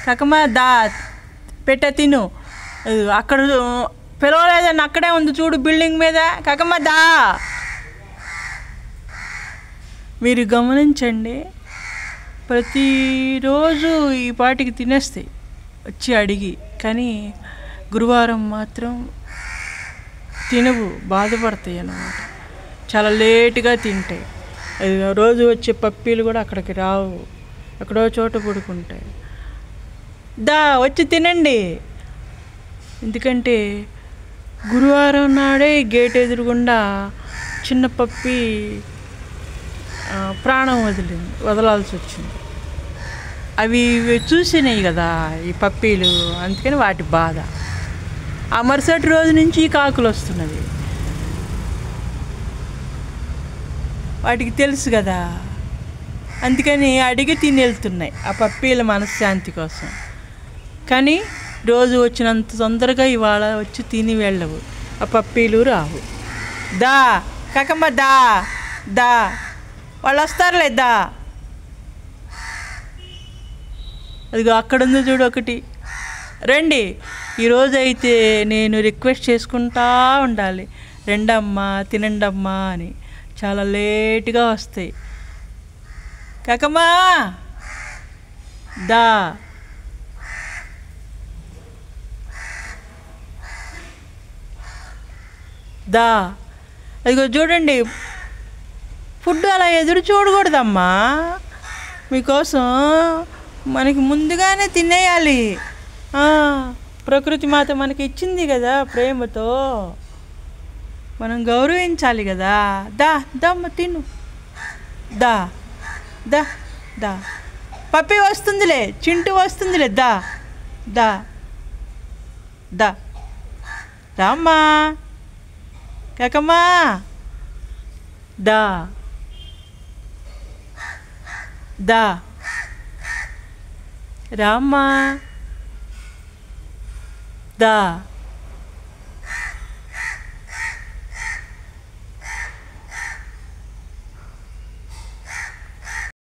కాకమ్మ దా పెట్ట తిను. అక్కడ పిలవలేదని అక్కడే ఉంది చూడు బిల్డింగ్ మీద. కాకమ్మ దా. మీరు గమనించండి, ప్రతిరోజు ఈ పాటికి తినేస్తాయి వచ్చి అడిగి, కానీ గురువారం మాత్రం తినవు, బాధపడతాయి అన్నమాట. చాలా లేటుగా తింటాయి. రోజు వచ్చే పప్పీలు కూడా అక్కడికి రావు, ఎక్కడో చోట పడుకుంటాయి. దా వచ్చి తినండి. ఎందుకంటే గురువారం నాడే గేట్ ఎదురుగుండా చిన్న పప్పి ప్రాణం వదలాల్సి వచ్చింది. అవి చూసినాయి కదా ఈ పప్పీలు, అందుకని వాటి బాధ. ఆ మరుసటి రోజు నుంచి కాకులు వస్తున్నది. వాటికి తెలుసు కదా, అందుకని అడిగి తిని వెళ్తున్నాయి ఆ పప్పీల మనశ్శాంతి కోసం. కానీ రోజు వచ్చినంత తొందరగా ఇవాళ వచ్చి తిని వెళ్ళవు, ఆ పప్పీలు రావు. దా కాకమ్మ దా దా, వాళ్ళు వస్తారులే దా. అదిగో అక్కడుంది చూడు ఒకటి. రండి, ఈరోజు అయితే నేను రిక్వెస్ట్ చేసుకుంటా ఉండాలి, రెండమ్మా తినండమ్మా అని. చాలా లేటుగా వస్తాయి. కాకమ్మా దా. దా అదిగో చూడండి, ఫుడ్ అలా ఎదురు చూడకూడదమ్మా. మీకోసం మనకి ముందుగానే తినేయాలి. ప్రకృతి మాత మనకి ఇచ్చింది కదా ప్రేమతో, మనం గౌరవించాలి కదా. దా దమ్మ తిను. దా దా దా. పప్పి వస్తుందిలే, చింటూ వస్తుందిలే. దా దా దా. రామ్మా కాకమ్మా దా దా. రామ్మా దా.